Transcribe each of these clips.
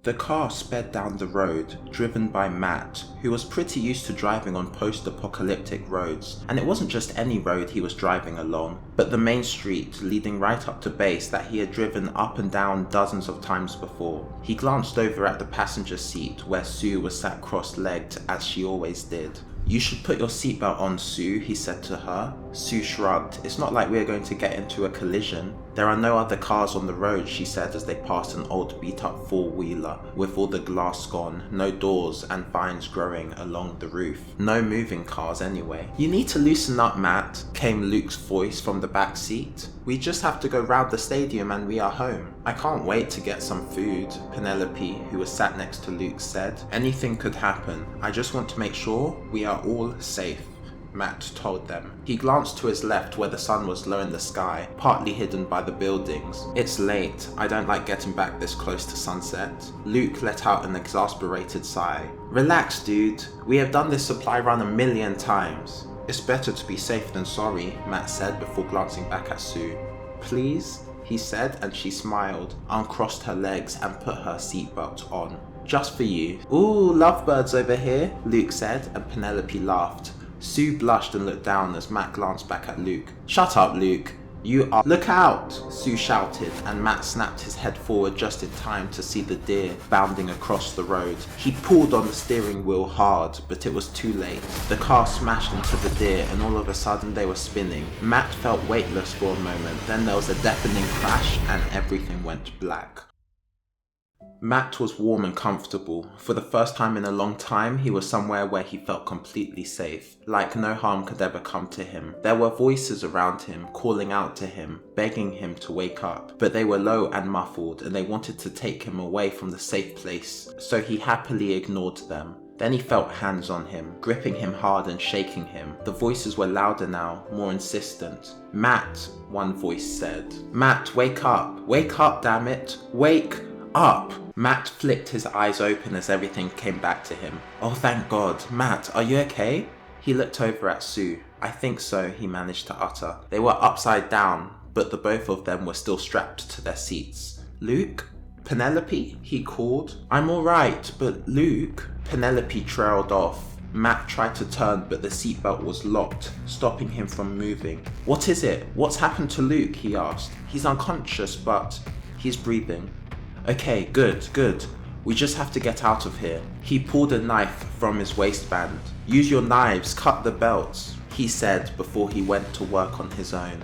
The car sped down the road, driven by Matt, who was pretty used to driving on post-apocalyptic roads, and it wasn't just any road he was driving along, but the main street leading right up to base that he had driven up and down dozens of times before. He glanced over at the passenger seat where Sue was sat cross-legged as she always did. "You should put your seatbelt on, Sue," he said to her. Sue shrugged. "It's not like we're going to get into a collision." "There are no other cars on the road," she said as they passed an old beat-up four-wheeler with all the glass gone, no doors and vines growing along the roof. No moving cars anyway. "You need to loosen up, Matt," came Luke's voice from the back seat. "We just have to go round the stadium and we are home." "I can't wait to get some food," Penelope, who was sat next to Luke, said. "Anything could happen. I just want to make sure we are all safe," Matt told them. He glanced to his left where the sun was low in the sky, partly hidden by the buildings. "It's late. I don't like getting back this close to sunset." Luke let out an exasperated sigh. "Relax, dude. We have done this supply run 1,000,000 times." "It's better to be safe than sorry," Matt said before glancing back at Sue. "Please?" he said, and she smiled, uncrossed her legs and put her seatbelt on. "Just for you." "Ooh, lovebirds over here," Luke said, and Penelope laughed. Sue blushed and looked down as Matt glanced back at Luke. "Shut up, Luke. You are— Look out!" Sue shouted, and Matt snapped his head forward just in time to see the deer bounding across the road. He pulled on the steering wheel hard, but it was too late. The car smashed into the deer and all of a sudden they were spinning. Matt felt weightless for a moment, then there was a deafening crash and everything went black. Matt was warm and comfortable. For the first time in a long time, he was somewhere where he felt completely safe, like no harm could ever come to him. There were voices around him, calling out to him, begging him to wake up, but they were low and muffled, and they wanted to take him away from the safe place, so he happily ignored them. Then he felt hands on him, gripping him hard and shaking him. The voices were louder now, more insistent. "Matt," one voice said. "Matt, wake up! Wake up, damn it! Wake up!" Matt flicked his eyes open as everything came back to him. "Oh, thank God. Matt, are you okay?" He looked over at Sue. "I think so," he managed to utter. They were upside down, but the both of them were still strapped to their seats. "Luke? Penelope?" he called. "I'm alright, but Luke..." Penelope trailed off. Matt tried to turn, but the seatbelt was locked, stopping him from moving. "What is it? What's happened to Luke?" he asked. "He's unconscious, but he's breathing." "Okay, good. We just have to get out of here." He pulled a knife from his waistband. "Use your knives, cut the belts," he said before he went to work on his own.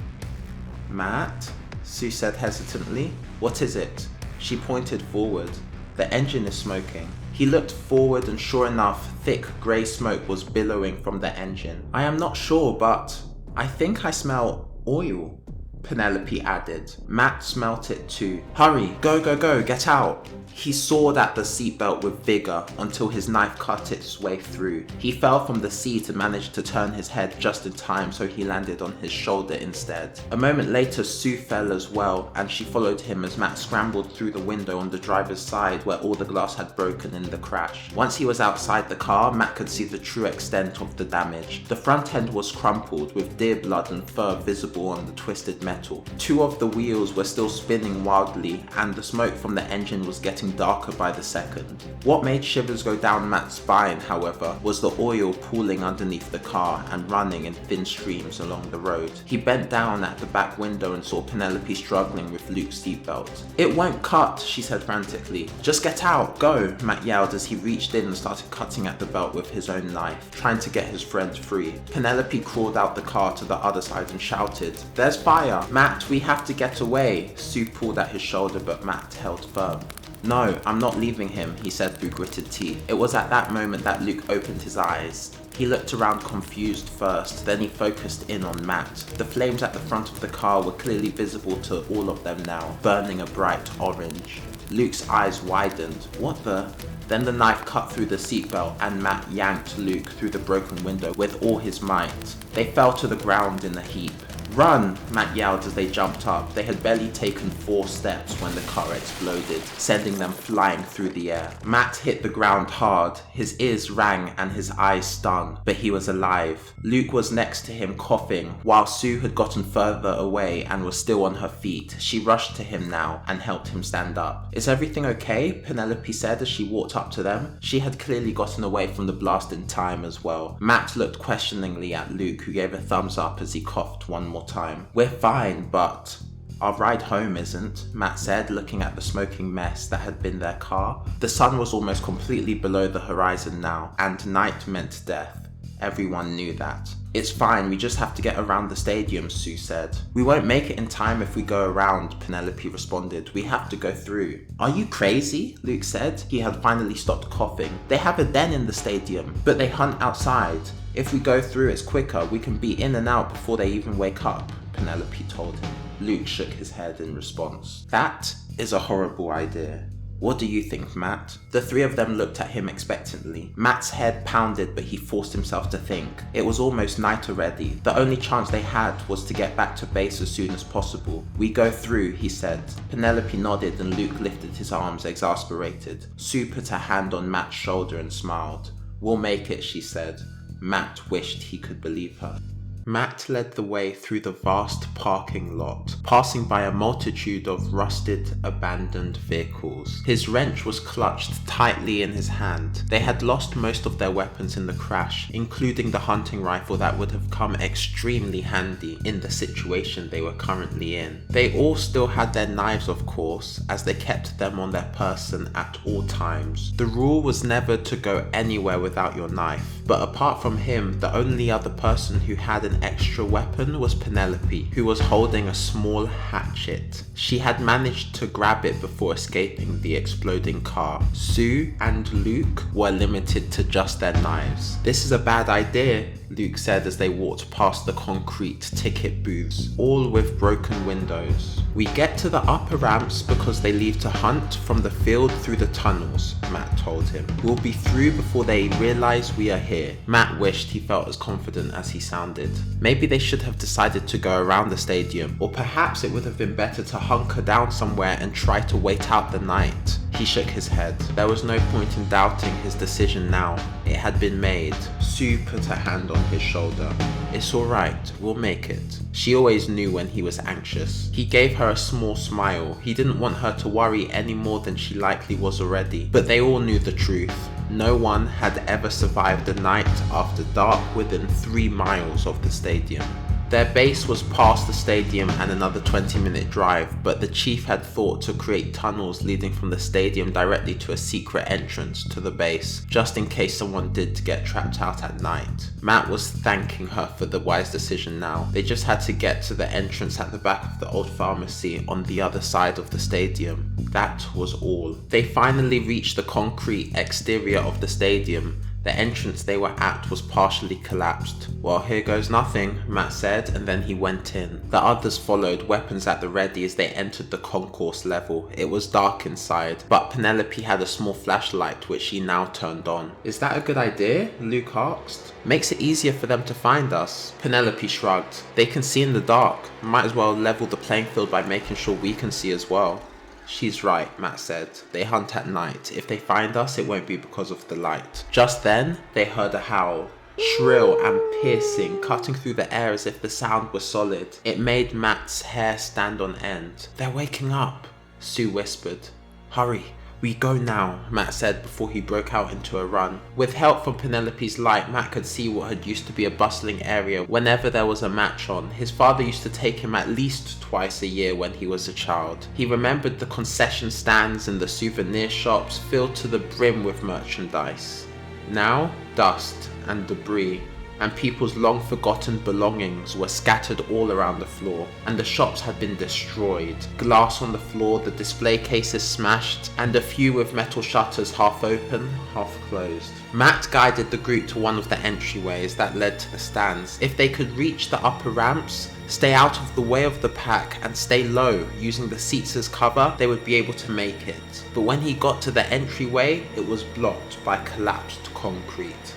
"Matt?" Sue said hesitantly. "What is it?" She pointed forward. "The engine is smoking." He looked forward and sure enough, thick grey smoke was billowing from the engine. "I am not sure, but I think I smell oil," Penelope added. Matt smelt it too. "Hurry, go, get out." He sawed at the seatbelt with vigor until his knife cut its way through. He fell from the seat and managed to turn his head just in time, so he landed on his shoulder instead. A moment later, Sue fell as well, and she followed him as Matt scrambled through the window on the driver's side where all the glass had broken in the crash. Once he was outside the car, Matt could see the true extent of the damage. The front end was crumpled, with deer blood and fur visible on the twisted metal. Two of the wheels were still spinning wildly, and the smoke from the engine was getting darker by the second. What made shivers go down Matt's spine, however, was the oil pooling underneath the car and running in thin streams along the road. He bent down at the back window and saw Penelope struggling with Luke's seatbelt. "It won't cut," she said frantically. "Just get out, go," Matt yelled as he reached in and started cutting at the belt with his own knife, trying to get his friend free. Penelope crawled out the car to the other side and shouted, "There's fire! Matt, we have to get away!" Sue pulled at his shoulder, but Matt held firm. "No, I'm not leaving him," he said through gritted teeth. It was at that moment that Luke opened his eyes. He looked around confused first, then he focused in on Matt. The flames at the front of the car were clearly visible to all of them now, burning a bright orange. Luke's eyes widened. "What the..." Then the knife cut through the seatbelt and Matt yanked Luke through the broken window with all his might. They fell to the ground in a heap. "Run!" Matt yelled as they jumped up. They had barely taken 4 steps when the car exploded, sending them flying through the air. Matt hit the ground hard, his ears rang and his eyes stung, but he was alive. Luke was next to him coughing, while Sue had gotten further away and was still on her feet. She rushed to him now and helped him stand up. "Is everything okay?" Penelope said as she walked up to them. She had clearly gotten away from the blast in time as well. Matt looked questioningly at Luke, who gave a thumbs up as he coughed one more time. "We're fine, but our ride home isn't," Matt said, looking at the smoking mess that had been their car. The sun was almost completely below the horizon now, and night meant death. Everyone knew that. "It's fine, we just have to get around the stadium," Sue said. "We won't make it in time if we go around," Penelope responded. "We have to go through." "Are you crazy?" Luke said. He had finally stopped coughing. "They have a den in the stadium, but they hunt outside. If we go through, it's quicker. We can be in and out before they even wake up," Penelope told him. Luke shook his head in response. "That is a horrible idea. What do you think, Matt?" The 3 of them looked at him expectantly. Matt's head pounded, but he forced himself to think. It was almost night already. The only chance they had was to get back to base as soon as possible. "We go through," he said. Penelope nodded and Luke lifted his arms, exasperated. Sue put her hand on Matt's shoulder and smiled. "We'll make it," she said. Matt wished he could believe her. Matt led the way through the vast parking lot, passing by a multitude of rusted, abandoned vehicles. His wrench was clutched tightly in his hand. They had lost most of their weapons in the crash, including the hunting rifle that would have come extremely handy in the situation they were currently in. They all still had their knives, of course, as they kept them on their person at all times. The rule was never to go anywhere without your knife, but apart from him, the only other person who had an extra weapon was Penelope, who was holding a small hatchet. She had managed to grab it before escaping the exploding car. Sue and Luke were limited to just their knives. "This is a bad idea," Luke said as they walked past the concrete ticket booths, all with broken windows. "We get to the upper ramps because they leave to hunt from the field through the tunnels," Matt told him. "We'll be through before they realize we are here." Matt wished he felt as confident as he sounded. Maybe they should have decided to go around the stadium, or perhaps it would have been better to hunker down somewhere and try to wait out the night. He shook his head. There was no point in doubting his decision now. It had been made. Sue put her hand on his shoulder. "It's alright, we'll make it." She always knew when he was anxious. He gave her a small smile. He didn't want her to worry any more than she likely was already. But they all knew the truth. No one had ever survived a night after dark within 3 miles of the stadium. Their base was past the stadium and another 20-minute drive, but the chief had thought to create tunnels leading from the stadium directly to a secret entrance to the base, just in case someone did get trapped out at night. Matt was thanking her for the wise decision now. They just had to get to the entrance at the back of the old pharmacy on the other side of the stadium. That was all. They finally reached the concrete exterior of the stadium. The entrance they were at was partially collapsed. "Well, here goes nothing," Matt said, and then he went in. The others followed, weapons at the ready as they entered the concourse level. It was dark inside, but Penelope had a small flashlight which she now turned on. "Is that a good idea?" Luke asked. "Makes it easier for them to find us." Penelope shrugged. "They can see in the dark. Might as well level the playing field by making sure we can see as well." "She's right," Matt said. "They hunt at night. If they find us, it won't be because of the light." Just then, they heard a howl. Shrill and piercing, cutting through the air as if the sound was solid. It made Matt's hair stand on end. "They're waking up," Sue whispered. "Hurry. "We go now," Matt said before he broke out into a run. With help from Penelope's light, Matt could see what had used to be a bustling area whenever there was a match on. His father used to take him at least twice a year when he was a child. He remembered the concession stands and the souvenir shops filled to the brim with merchandise. Now, dust and debris, and people's long-forgotten belongings were scattered all around the floor, and the shops had been destroyed. Glass on the floor, the display cases smashed, and a few with metal shutters half open, half closed. Matt guided the group to one of the entryways that led to the stands. If they could reach the upper ramps, stay out of the way of the pack, and stay low, using the seats as cover, they would be able to make it. But when he got to the entryway, it was blocked by collapsed concrete.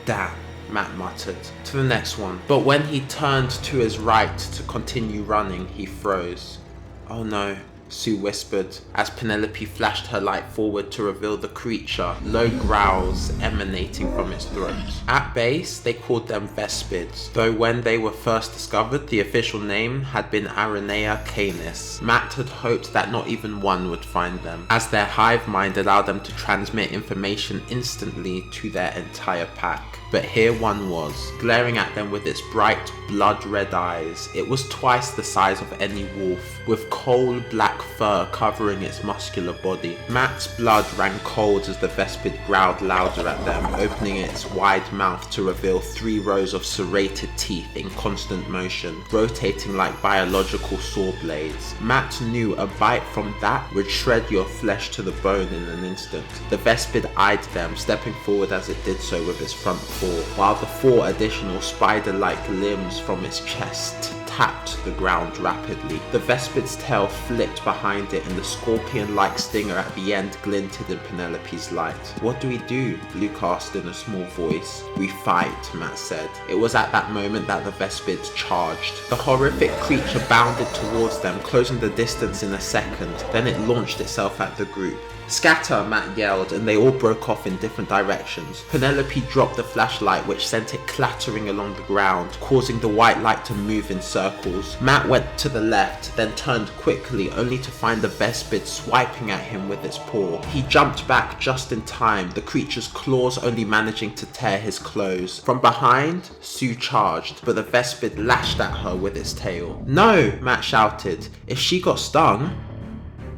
"Damn," Matt muttered. To the next one. But when he turned to his right to continue running, he froze. Oh no, Sue whispered, as Penelope flashed her light forward to reveal the creature, low growls emanating from its throat. At base, they called them Vespids, though when they were first discovered, the official name had been Aranea canis. Matt had hoped that not even one would find them, as their hive mind allowed them to transmit information instantly to their entire pack. But here one was, glaring at them with its bright, blood-red eyes. It was twice the size of any wolf, with coal-black fur covering its muscular body. Matt's blood ran cold as the Vespid growled louder at them, opening its wide mouth to reveal 3 rows of serrated teeth in constant motion, rotating like biological saw blades. Matt knew a bite from that would shred your flesh to the bone in an instant. The Vespid eyed them, stepping forward as it did so with its front paw, while the 4 additional spider-like limbs from its chest tapped the ground rapidly. The Vespid's tail flicked behind it and the scorpion-like stinger at the end glinted in Penelope's light. What do we do? Luke asked in a small voice. We fight, Matt said. It was at that moment that the Vespids charged. The horrific creature bounded towards them, closing the distance in a second. Then it launched itself at the group. Scatter, Matt yelled, and they all broke off in different directions. Penelope dropped the flashlight, which sent it clattering along the ground, causing the white light to move in circles. Matt went to the left, then turned quickly, only to find the Vespid swiping at him with its paw. He jumped back just in time, the creature's claws only managing to tear his clothes. From behind, Sue charged, but the Vespid lashed at her with its tail. No, Matt shouted. If she got stung...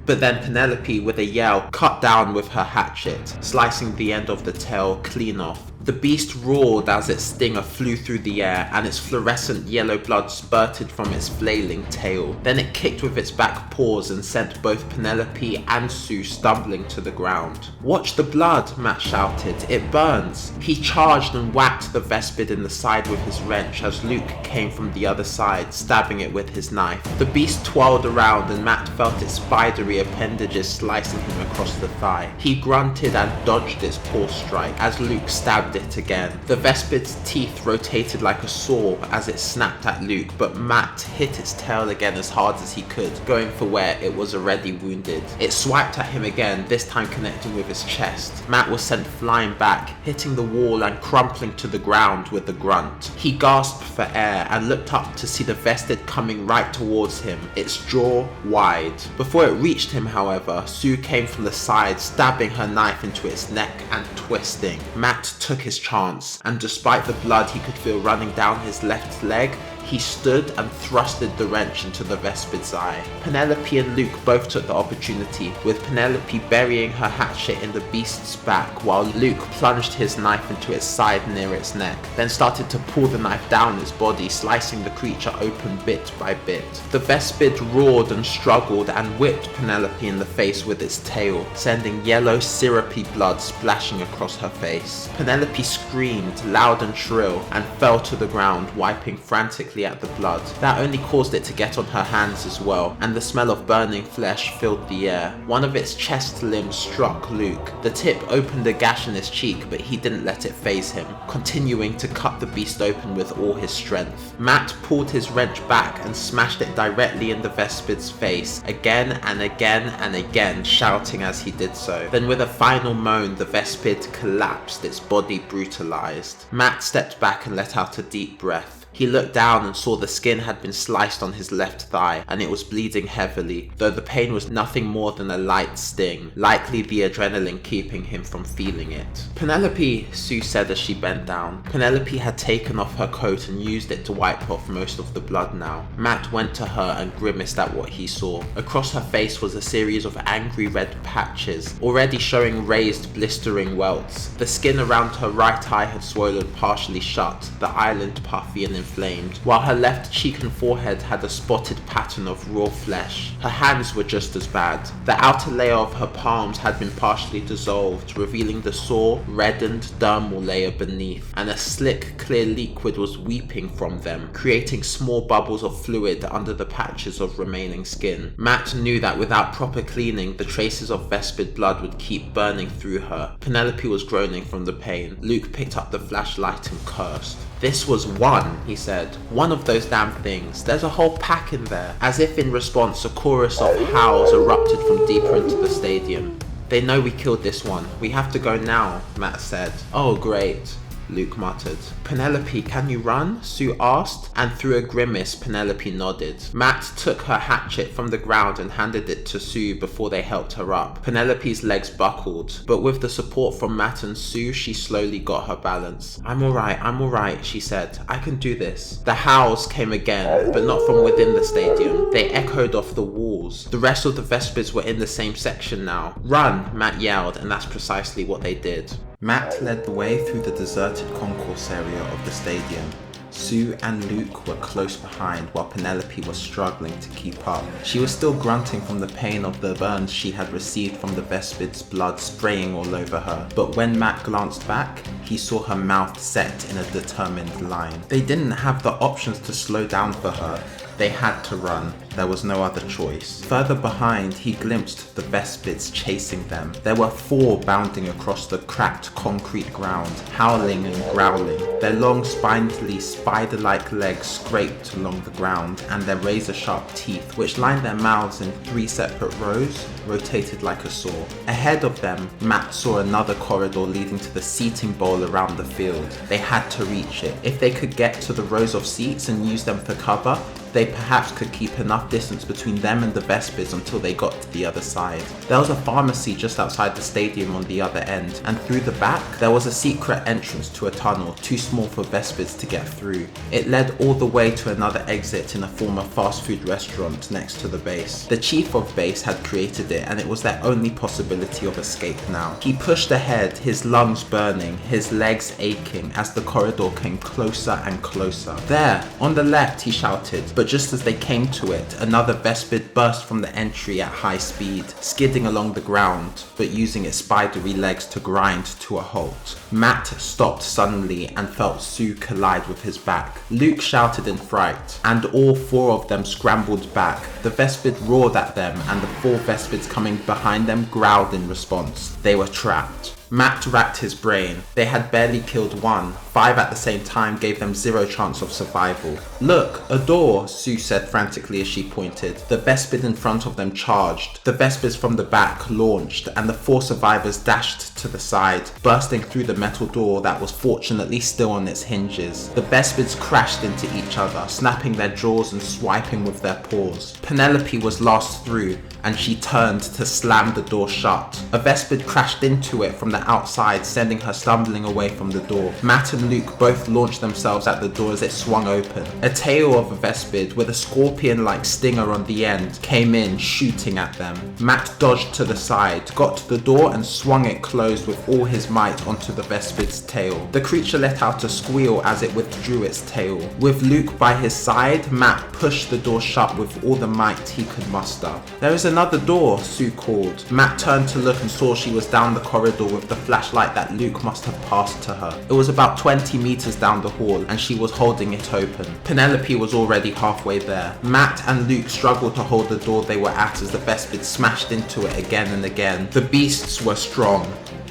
But then Penelope, with a yell, cut down with her hatchet, slicing the end of the tail clean off. The beast roared as its stinger flew through the air and its fluorescent yellow blood spurted from its flailing tail. Then it kicked with its back paws and sent both Penelope and Sue stumbling to the ground. Watch the blood, Matt shouted. It burns. He charged and whacked the Vespid in the side with his wrench as Luke came from the other side, stabbing it with his knife. The beast twirled around and Matt felt its spidery appendages slicing him across the thigh. He grunted and dodged its paw strike as Luke stabbed it again. The Vespid's teeth rotated like a saw as it snapped at Luke, but Matt hit its tail again as hard as he could, going for where it was already wounded. It swiped at him again, this time connecting with his chest. Matt was sent flying back, hitting the wall and crumpling to the ground with a grunt. He gasped for air and looked up to see the Vespid coming right towards him, its jaw wide. Before it reached him, however, Sue came from the side, stabbing her knife into its neck and twisting. Matt took his chance, and despite the blood he could feel running down his left leg, he stood and thrusted the wrench into the Vespid's eye. Penelope and Luke both took the opportunity, with Penelope burying her hatchet in the beast's back while Luke plunged his knife into its side near its neck, then started to pull the knife down its body, slicing the creature open bit by bit. The Vespid roared and struggled and whipped Penelope in the face with its tail, sending yellow syrupy blood splashing across her face. Penelope screamed loud and shrill and fell to the ground, wiping frantically at the blood. That only caused it to get on her hands as well, and the smell of burning flesh filled the air. One of its chest limbs struck Luke. The tip opened a gash in his cheek, but he didn't let it faze him, continuing to cut the beast open with all his strength. Matt pulled his wrench back and smashed it directly in the Vespid's face, again and again and again, shouting as he did so. Then with a final moan, the Vespid collapsed, its body brutalized. Matt stepped back and let out a deep breath. He looked down and saw the skin had been sliced on his left thigh and it was bleeding heavily, though the pain was nothing more than a light sting, likely the adrenaline keeping him from feeling it. Penelope, Sue said as she bent down. Penelope had taken off her coat and used it to wipe off most of the blood now. Matt went to her and grimaced at what he saw. Across her face was a series of angry red patches, already showing raised, blistering welts. The skin around her right eye had swollen partially shut, the eyelid puffy and inflamed, while her left cheek and forehead had a spotted pattern of raw flesh. Her hands were just as bad. The outer layer of her palms had been partially dissolved, revealing the sore, reddened dermal layer beneath, and a slick, clear liquid was weeping from them, creating small bubbles of fluid under the patches of remaining skin. Matt knew that without proper cleaning, the traces of Vespid blood would keep burning through her. Penelope was groaning from the pain. Luke picked up the flashlight and cursed. "This was one," he said. "One of those damn things. There's a whole pack in there." As if in response, a chorus of howls erupted from deeper into the stadium. "They know we killed this one. We have to go now," Matt said. "Oh, great," Luke muttered. "Penelope, can you run?" Sue asked, and through a grimace, Penelope nodded. Matt took her hatchet from the ground and handed it to Sue before they helped her up. Penelope's legs buckled, but with the support from Matt and Sue, she slowly got her balance. I'm alright, she said. "I can do this." The howls came again, but not from within the stadium. They echoed off the walls. The rest of the Vespids were in the same section now. "Run," Matt yelled, and that's precisely what they did. Matt led the way through the deserted concourse area of the stadium. Sue and Luke were close behind while Penelope was struggling to keep up. She was still grunting from the pain of the burns she had received from the Vespid's blood spraying all over her. But when Matt glanced back, he saw her mouth set in a determined line. They didn't have the options to slow down for her. They had to run. There was no other choice. Further behind, he glimpsed the Vespids chasing them. There were 4 bounding across the cracked concrete ground, howling and growling. Their long, spindly, spider-like legs scraped along the ground, and their razor-sharp teeth, which lined their mouths in 3 separate rows, rotated like a saw. Ahead of them, Matt saw another corridor leading to the seating bowl around the field. They had to reach it. If they could get to the rows of seats and use them for cover, they perhaps could keep enough distance between them and the Vespids until they got to the other side. There was a pharmacy just outside the stadium on the other end, and through the back, there was a secret entrance to a tunnel too small for Vespids to get through. It led all the way to another exit in a former fast food restaurant next to the base. The chief of base had created it, and it was their only possibility of escape now. He pushed ahead, his lungs burning, his legs aching as the corridor came closer and closer. "There, on the left," he shouted, but just as they came to it, another Vespid burst from the entry at high speed, skidding along the ground, but using its spidery legs to grind to a halt. Matt stopped suddenly and felt Sue collide with his back. Luke shouted in fright, and all 4 of them scrambled back. The Vespid roared at them, and the 4 Vespids coming behind them growled in response. They were trapped. Matt racked his brain. They had barely killed 1. 5 at the same time gave them 0 chance of survival. "Look, a door," Sue said frantically as she pointed. The Vespid in front of them charged. The Vespids from the back launched, and the 4 survivors dashed to the side, bursting through the metal door that was fortunately still on its hinges. The Vespids crashed into each other, snapping their jaws and swiping with their paws. Penelope was last through, and she turned to slam the door shut. A Vespid crashed into it from the outside, sending her stumbling away from the door. Matt and Luke both launched themselves at the door as it swung open. A tail of a Vespid with a scorpion-like stinger on the end came in, shooting at them. Matt dodged to the side, got to the door and swung it closed with all his might onto the Vespid's tail. The creature let out a squeal as it withdrew its tail. With Luke by his side, Matt pushed the door shut with all the might he could muster. "There is another door," Sue called. Matt turned to look and saw she was down the corridor with the flashlight that Luke must have passed to her. It was about 20 meters down the hall, and she was holding it open. Penelope was already halfway there. Matt and Luke struggled to hold the door they were at as the Vespid smashed into it again and again. The beasts were strong,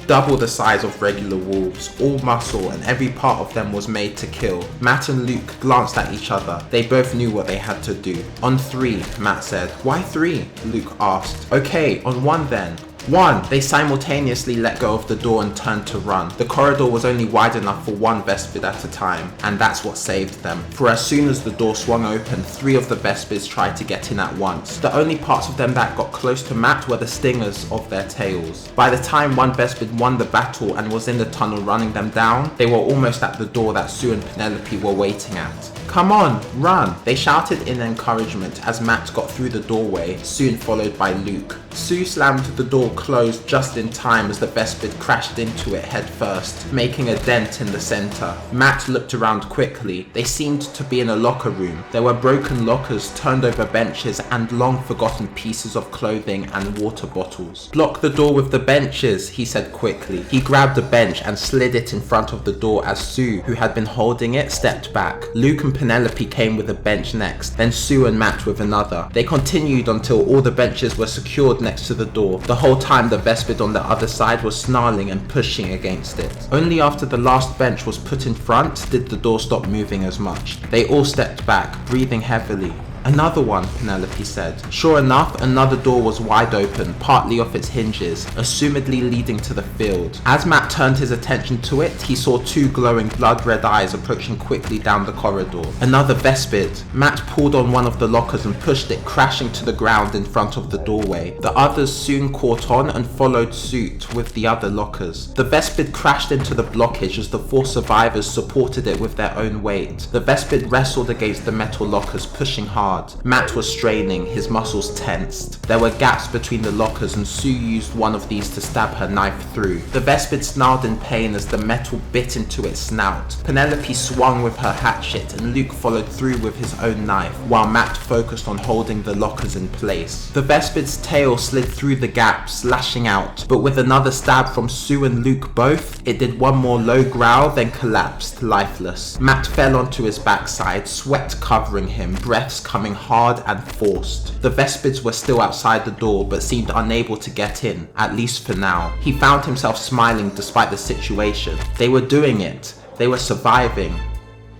double the size of regular wolves, all muscle, and every part of them was made to kill. Matt and Luke glanced at each other. They both knew what they had to do. "On 3, Matt said. "Why 3? Luke asked. "Okay, on 1 then." 1! They simultaneously let go of the door and turned to run. The corridor was only wide enough for 1 Vespid at a time, and that's what saved them. For as soon as the door swung open, 3 of the Vespids tried to get in at once. The only parts of them that got close to Matt were the stingers of their tails. By the time 1 Vespid won the battle and was in the tunnel running them down, they were almost at the door that Sue and Penelope were waiting at. Come on, run! They shouted in encouragement as Matt got through the doorway, soon followed by Luke. Sue slammed the door closed just in time as the Vespid crashed into it head first, making a dent in the center. Matt looked around quickly. They seemed to be in a locker room. There were broken lockers, turned over benches, and long forgotten pieces of clothing and water bottles. Block the door with the benches, he said quickly. He grabbed a bench and slid it in front of the door as Sue, who had been holding it, stepped back. Luke and Penelope came with a bench next, then Sue and Matt with another. They continued until all the benches were secured next to the door. The whole time the Vespid on the other side was snarling and pushing against it. Only after the last bench was put in front did the door stop moving as much. They all stepped back, breathing heavily. Another one, Penelope said. Sure enough, another door was wide open, partly off its hinges, assumedly leading to the field. As Matt turned his attention to it, he saw two glowing blood-red eyes approaching quickly down the corridor. Another Vespid. Matt pulled on one of the lockers and pushed it crashing to the ground in front of the doorway. The others soon caught on and followed suit with the other lockers. The Vespid crashed into the blockage as the four survivors supported it with their own weight. The Vespid wrestled against the metal lockers, pushing hard. Matt was straining, his muscles tensed. There were gaps between the lockers and Sue used one of these to stab her knife through. The Vespid snarled in pain as the metal bit into its snout. Penelope swung with her hatchet and Luke followed through with his own knife, while Matt focused on holding the lockers in place. The Vespid's tail slid through the gaps, lashing out, but with another stab from Sue and Luke both, it did one more low growl, then collapsed, lifeless. Matt fell onto his backside, sweat covering him, breaths coming hard and forced. The Vespids were still outside the door but seemed unable to get in, at least for now. He found himself smiling despite the situation. They were doing it. They were surviving.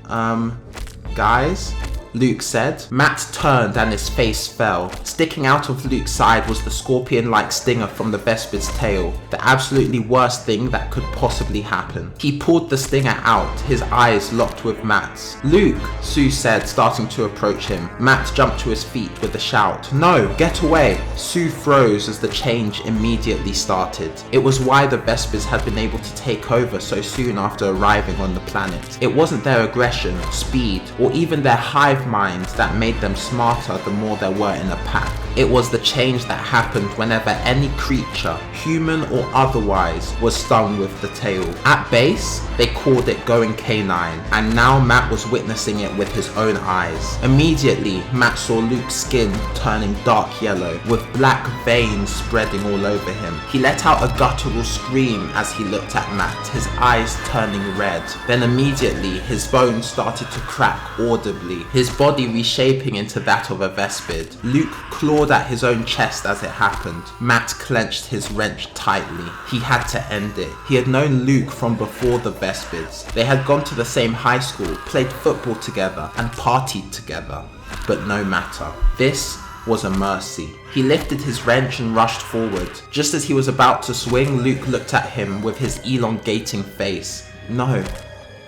Guys? Luke said. Matt turned and his face fell. Sticking out of Luke's side was the scorpion-like stinger from the Vespid's tail, the absolutely worst thing that could possibly happen. He pulled the stinger out, his eyes locked with Matt's. Luke, Sue said, starting to approach him. Matt jumped to his feet with a shout. No, get away! Sue froze as the change immediately started. It was why the Vespids had been able to take over so soon after arriving on the planet. It wasn't their aggression, speed, or even their hive mind that made them smarter the more there were in a pack. It was the change that happened whenever any creature, human or otherwise, was stung with the tail. At base, they called it going canine, and now Matt was witnessing it with his own eyes. Immediately, Matt saw Luke's skin turning dark yellow, with black veins spreading all over him. He let out a guttural scream as he looked at Matt, his eyes turning red. Then immediately, his bones started to crack audibly, his body reshaping into that of a Vespid. Luke clawed at his own chest as it happened. Matt clenched his wrench tightly. He had to end it. He had known Luke from before the Vespids. They had gone to the same high school, played football together, and partied together. But no matter. This was a mercy. He lifted his wrench and rushed forward. Just as he was about to swing, Luke looked at him with his elongating face. No,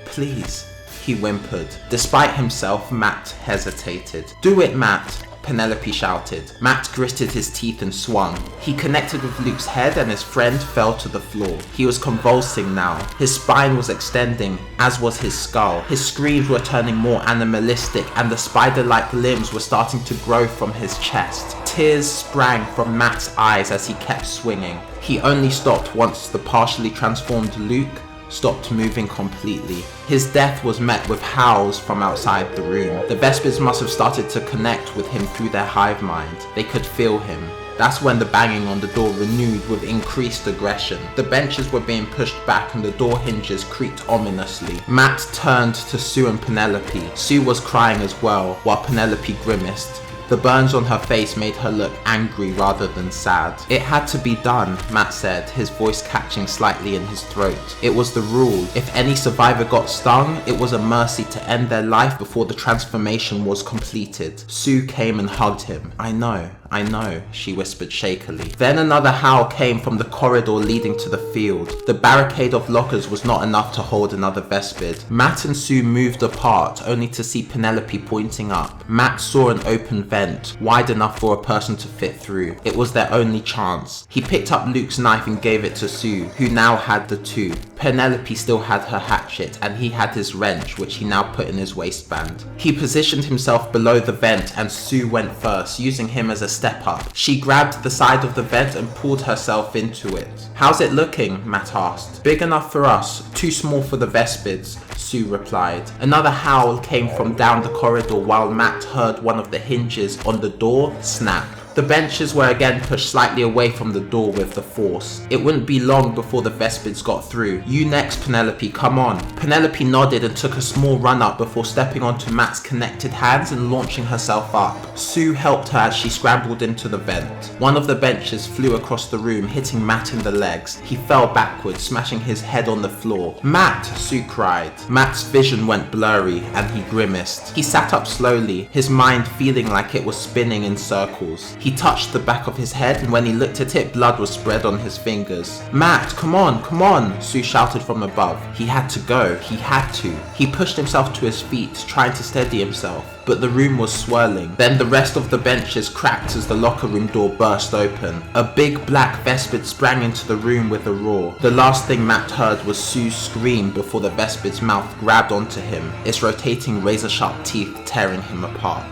please, he whimpered. Despite himself, Matt hesitated. Do it, Matt, Penelope shouted. Matt gritted his teeth and swung. He connected with Luke's head and his friend fell to the floor. He was convulsing now. His spine was extending, as was his skull. His screams were turning more animalistic and the spider-like limbs were starting to grow from his chest. Tears sprang from Matt's eyes as he kept swinging. He only stopped once the partially transformed Luke stopped moving completely. His death was met with howls from outside the room. The Vespids must have started to connect with him through their hive mind. They could feel him. That's when the banging on the door renewed with increased aggression. The benches were being pushed back and the door hinges creaked ominously. Matt turned to Sue and Penelope. Sue was crying as well, while Penelope grimaced. The burns on her face made her look angry rather than sad. It had to be done, Matt said, his voice catching slightly in his throat. It was the rule. If any survivor got stung, it was a mercy to end their life before the transformation was completed. Sue came and hugged him. I know, she whispered shakily. Then another howl came from the corridor leading to the field. The barricade of lockers was not enough to hold another Vespid. Matt and Sue moved apart, only to see Penelope pointing up. Matt saw an open vent, wide enough for a person to fit through. It was their only chance. He picked up Luke's knife and gave it to Sue, who now had the two. Penelope still had her hatchet and he had his wrench, which he now put in his waistband. He positioned himself below the vent and Sue went first, using him as a step up. She grabbed the side of the vent and pulled herself into it. "How's it looking?" Matt asked. "Big enough for us, too small for the Vespids," Sue replied. Another howl came from down the corridor while Matt heard one of the hinges on the door snap. The benches were again pushed slightly away from the door with the force. It wouldn't be long before the Vespids got through. "You next, Penelope, come on." Penelope nodded and took a small run up before stepping onto Matt's connected hands and launching herself up. Sue helped her as she scrambled into the vent. One of the benches flew across the room, hitting Matt in the legs. He fell backwards, smashing his head on the floor. "Matt!" Sue cried. Matt's vision went blurry and he grimaced. He sat up slowly, his mind feeling like it was spinning in circles. He touched the back of his head and when he looked at it, blood was spread on his fingers. "Matt, come on, come on," Sue shouted from above. He had to go, he had to. He pushed himself to his feet, trying to steady himself, but the room was swirling. Then the rest of the benches cracked as the locker room door burst open. A big black Vespid sprang into the room with a roar. The last thing Matt heard was Sue's scream before the Vespid's mouth grabbed onto him, its rotating razor-sharp teeth tearing him apart.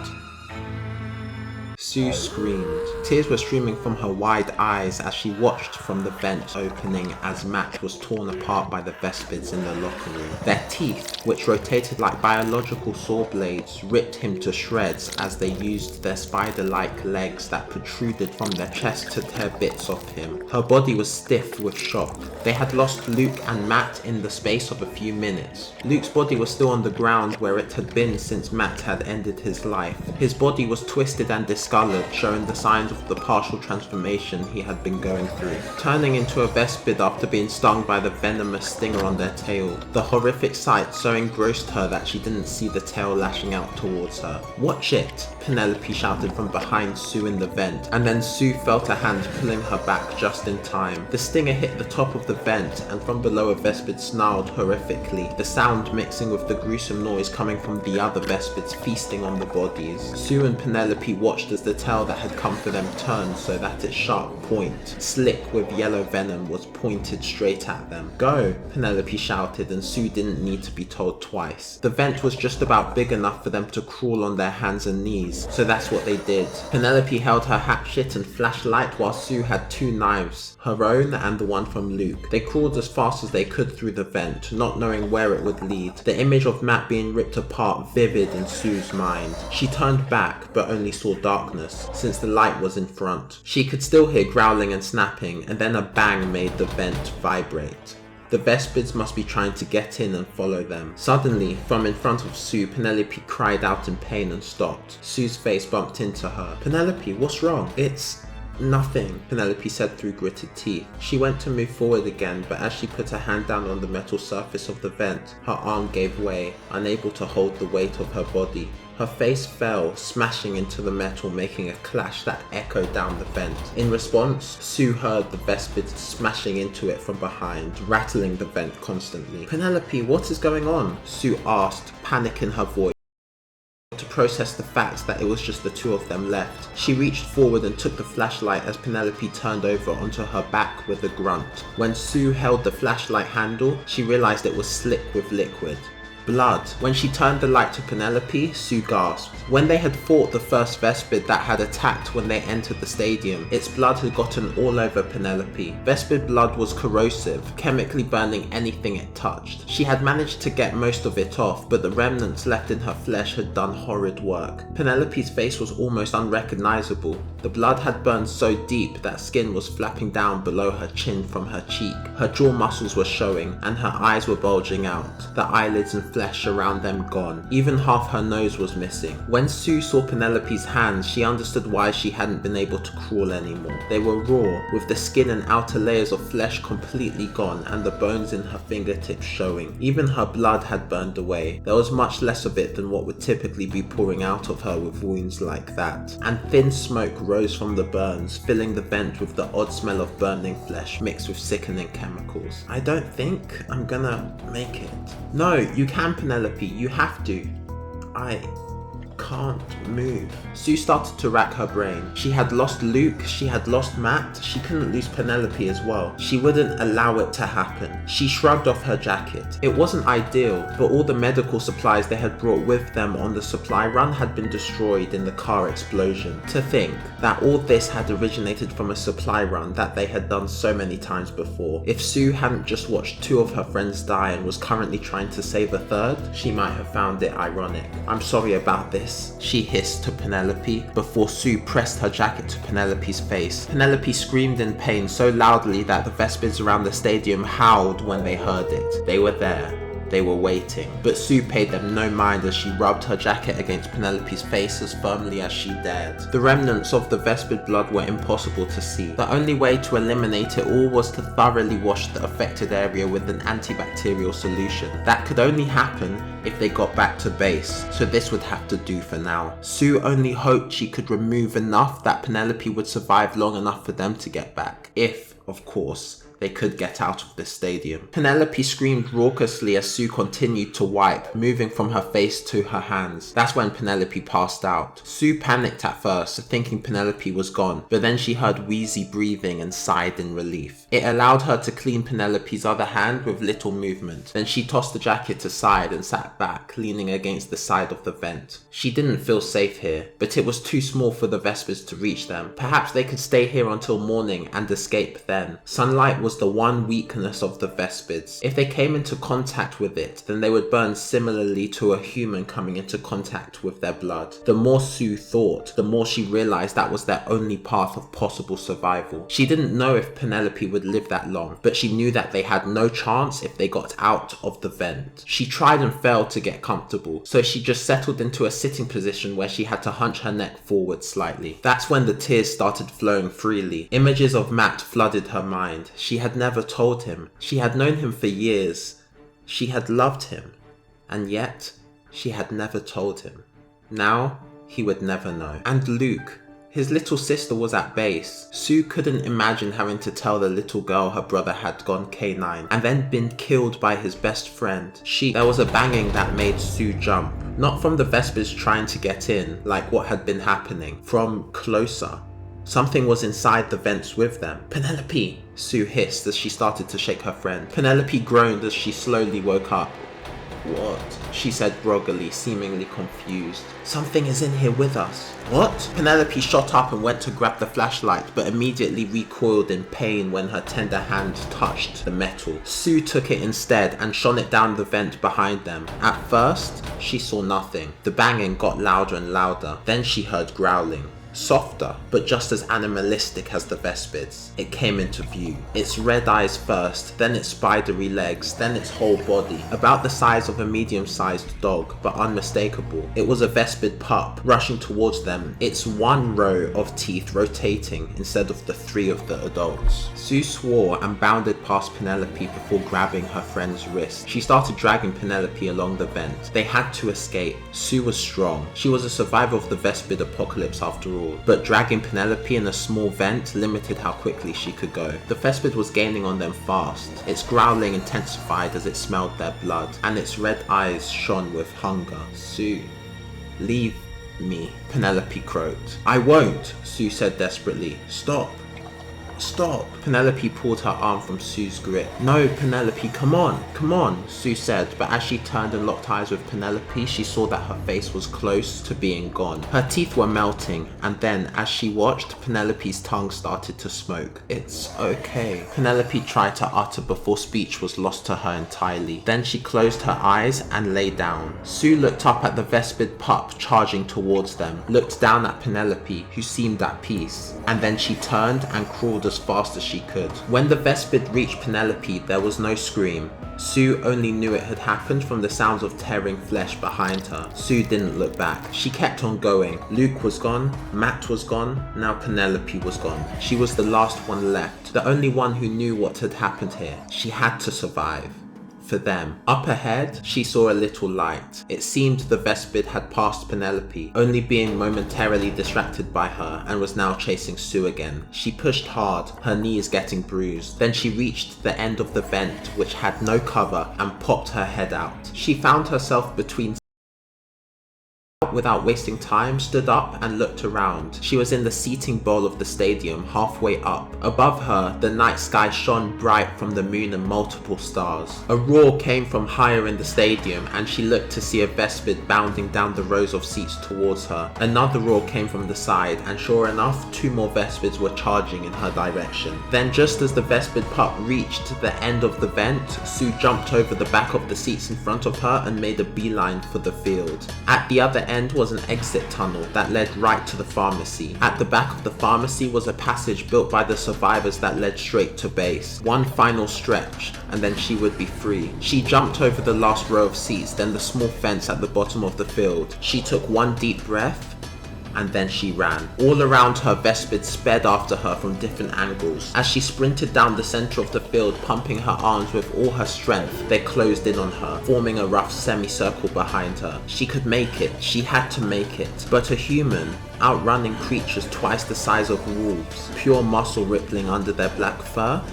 Sue screamed. Tears were streaming from her wide eyes as she watched from the vent opening as Matt was torn apart by the Vespids in the locker room. Their teeth, which rotated like biological saw blades, ripped him to shreds as they used their spider-like legs that protruded from their chest to tear bits off him. Her body was stiff with shock. They had lost Luke and Matt in the space of a few minutes. Luke's body was still on the ground where it had been since Matt had ended his life. His body was twisted and discolored, showing the signs of the partial transformation he had been going through. Turning into a Vespid after being stung by the venomous stinger on their tail. The horrific sight so engrossed her that she didn't see the tail lashing out towards her. "Watch it!" Penelope shouted from behind Sue in the vent, and then Sue felt a hand pulling her back just in time. The stinger hit the top of the vent, and from below a Vespid snarled horrifically, the sound mixing with the gruesome noise coming from the other Vespids feasting on the bodies. Sue and Penelope watched as the tail that had come for them turned so that its sharp point, slick with yellow venom, was pointed straight at them. "Go!" Penelope shouted, and Sue didn't need to be told twice. The vent was just about big enough for them to crawl on their hands and knees, so that's what they did. Penelope held her hatchet and flashlight while Sue had two knives, her own and the one from Luke. They crawled as fast as they could through the vent, not knowing where it would lead. The image of Matt being ripped apart vivid in Sue's mind. She turned back, but only saw darkness, since the light was in front. She could still hear growling and snapping, and then a bang made the vent vibrate. The Vespids must be trying to get in and follow them. Suddenly, from in front of Sue, Penelope cried out in pain and stopped. Sue's face bumped into her. "Penelope, what's wrong?" "It's nothing," Penelope said through gritted teeth. She went to move forward again, but as she put her hand down on the metal surface of the vent, her arm gave way, unable to hold the weight of her body. Her face fell, smashing into the metal, making a clash that echoed down the vent. In response, Sue heard the Vespids smashing into it from behind, rattling the vent constantly. "Penelope, what is going on?" Sue asked, panic in her voice. To process the fact that it was just the two of them left. She reached forward and took the flashlight as Penelope turned over onto her back with a grunt. When Sue held the flashlight handle, she realized it was slick with liquid. Blood. When she turned the light to Penelope, Sue gasped. When they had fought the first Vespid that had attacked when they entered the stadium, its blood had gotten all over Penelope. Vespid blood was corrosive, chemically burning anything it touched. She had managed to get most of it off, but the remnants left in her flesh had done horrid work. Penelope's face was almost unrecognizable. The blood had burned so deep that skin was flapping down below her chin from her cheek. Her jaw muscles were showing, and her eyes were bulging out, the eyelids and flesh around them gone. Even half her nose was missing. When Sue saw Penelope's hands, she understood why she hadn't been able to crawl anymore. They were raw, with the skin and outer layers of flesh completely gone and the bones in her fingertips showing. Even her blood had burned away. There was much less of it than what would typically be pouring out of her with wounds like that. And thin smoke rose from the burns, filling the vent with the odd smell of burning flesh mixed with sickening chemicals. "I don't think I'm gonna make it." "No, you can, Penelope, you have to." can't move. Sue started to rack her brain. She had lost Luke, she had lost Matt, she couldn't lose Penelope as well. She wouldn't allow it to happen. She shrugged off her jacket. It wasn't ideal, but all the medical supplies they had brought with them on the supply run had been destroyed in the car explosion. To think that all this had originated from a supply run that they had done so many times before. If Sue hadn't just watched 2 of her friends die and was currently trying to save a 3rd, she might have found it ironic. "I'm sorry about this," she hissed to Penelope before Sue pressed her jacket to Penelope's face. Penelope screamed in pain so loudly that the Vespids around the stadium howled when they heard it. They were there. They were waiting, but Sue paid them no mind as she rubbed her jacket against Penelope's face as firmly as she dared. The remnants of the Vespid blood were impossible to see. The only way to eliminate it all was to thoroughly wash the affected area with an antibacterial solution. That could only happen if they got back to base, so this would have to do for now. Sue only hoped she could remove enough that Penelope would survive long enough for them to get back. If, of course, they could get out of the stadium. Penelope screamed raucously as Sue continued to wipe, moving from her face to her hands. That's when Penelope passed out. Sue panicked at first, thinking Penelope was gone, but then she heard wheezy breathing and sighed in relief. It allowed her to clean Penelope's other hand with little movement. Then she tossed the jacket aside and sat back, leaning against the side of the vent. She didn't feel safe here, but it was too small for the Vespers to reach them. Perhaps they could stay here until morning and escape then. Sunlight was the one weakness of the Vespids. If they came into contact with it, then they would burn similarly to a human coming into contact with their blood. The more Sue thought, the more she realized that was their only path of possible survival. She didn't know if Penelope would live that long, but she knew that they had no chance if they got out of the vent. She tried and failed to get comfortable, so she just settled into a sitting position where she had to hunch her neck forward slightly. That's when the tears started flowing freely. Images of Matt flooded her mind. She had never told him. She had known him for years. She had loved him. And yet, she had never told him. Now, he would never know. And Luke. His little sister was at base. Sue couldn't imagine having to tell the little girl her brother had gone K9 and then been killed by his best friend. There was a banging that made Sue jump. Not from the Vespers trying to get in, like what had been happening. From closer. Something was inside the vents with them. "Penelope!" Sue hissed as she started to shake her friend. Penelope groaned as she slowly woke up. "What?" she said groggily, seemingly confused. "Something is in here with us." "What?" Penelope shot up and went to grab the flashlight, but immediately recoiled in pain when her tender hand touched the metal. Sue took it instead and shone it down the vent behind them. At first, she saw nothing. The banging got louder and louder. Then she heard growling. Softer, but just as animalistic as the Vespids. It came into view. Its red eyes first, then its spidery legs, then its whole body. About the size of a medium-sized dog, but unmistakable. It was a Vespid pup, rushing towards them, its one row of teeth rotating instead of the 3 of the adults. Sue swore and bounded past Penelope before grabbing her friend's wrist. She started dragging Penelope along the vent. They had to escape. Sue was strong. She was a survivor of the Vespid apocalypse after all. But dragging Penelope in a small vent limited how quickly she could go. The Vespid was gaining on them fast. Its growling intensified as it smelled their blood, and its red eyes shone with hunger. "Sue, leave me," Penelope croaked. "I won't," Sue said desperately. "Stop. Stop." Penelope pulled her arm from Sue's grip. "No, Penelope, come on," Sue said, but as she turned and locked eyes with Penelope, she saw that her face was close to being gone. Her teeth were melting, and then, as she watched, Penelope's tongue started to smoke. "It's okay," Penelope tried to utter before speech was lost to her entirely. Then she closed her eyes and lay down. Sue looked up at the Vespid pup charging towards them, looked down at Penelope, who seemed at peace, and then she turned and crawled as fast as she could. When the Vespid reached Penelope, there was no scream. Sue only knew it had happened from the sounds of tearing flesh behind her. Sue didn't look back. She kept on going. Luke was gone, Matt was gone, now Penelope was gone. She was the last one left, the only one who knew what had happened here. She had to survive. For them. Up ahead, she saw a little light. It seemed the Vespid had passed Penelope, only being momentarily distracted by her, and was now chasing Sue again. She pushed hard, her knees getting bruised. Then she reached the end of the vent, which had no cover, and popped her head out. She found herself between but without wasting time, stood up and looked around. She was in the seating bowl of the stadium, halfway up. Above her, the night sky shone bright from the moon and multiple stars. A roar came from higher in the stadium, and she looked to see a Vespid bounding down the rows of seats towards her. Another roar came from the side, and sure enough, 2 more Vespids were charging in her direction. Then just as the Vespid pup reached the end of the vent, Sue jumped over the back of the seats in front of her and made a beeline for the field. At the other end was an exit tunnel that led right to the pharmacy. At the back of the pharmacy was a passage built by the survivors that led straight to base. One final stretch, and then she would be free. She jumped over the last row of seats, then the small fence at the bottom of the field. She took one deep breath, and then she ran. All around her, Vespids sped after her from different angles. As she sprinted down the center of the field, pumping her arms with all her strength, they closed in on her, forming a rough semicircle behind her. She could make it. She had to make it. But a human, outrunning creatures twice the size of wolves, pure muscle rippling under their black fur?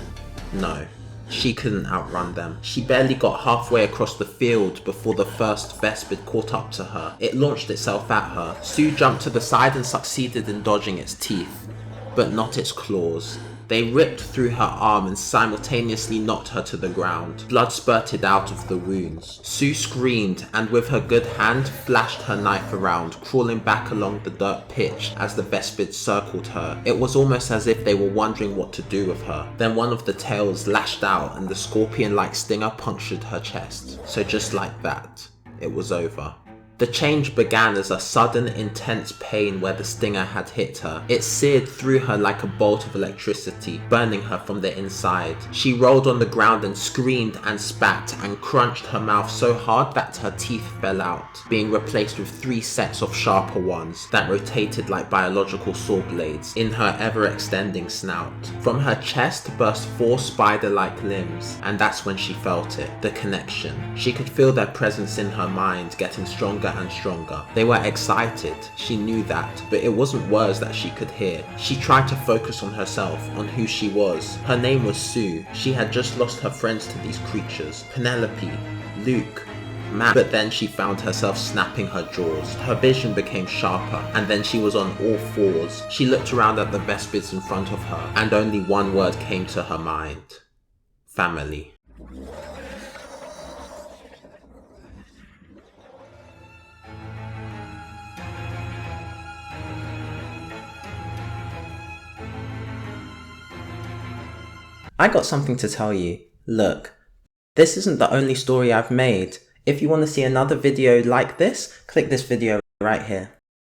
No. She couldn't outrun them. She barely got halfway across the field before the first Vespid caught up to her. It launched itself at her. Sue jumped to the side and succeeded in dodging its teeth, but not its claws. They ripped through her arm and simultaneously knocked her to the ground. Blood spurted out of the wounds. Sue screamed and with her good hand flashed her knife around, crawling back along the dirt pitch as the Vespids circled her. It was almost as if they were wondering what to do with her. Then one of the tails lashed out and the scorpion-like stinger punctured her chest. So just like that, it was over. The change began as a sudden, intense pain where the stinger had hit her. It seared through her like a bolt of electricity, burning her from the inside. She rolled on the ground and screamed and spat and crunched her mouth so hard that her teeth fell out, being replaced with 3 sets of sharper ones that rotated like biological saw blades in her ever-extending snout. From her chest burst 4 spider-like limbs, and that's when she felt it, the connection. She could feel their presence in her mind getting stronger and stronger. They were excited, she knew that, but it wasn't words that she could hear. She tried to focus on herself, on who she was. Her name was Sue. She had just lost her friends to these creatures, Penelope, Luke, Matt. But then she found herself snapping her jaws. Her vision became sharper, and then she was on all 4s. She looked around at the Vespids in front of her, and only one word came to her mind. Family. I got something to tell you. Look, this isn't the only story I've made. If you want to see another video like this, click this video right here.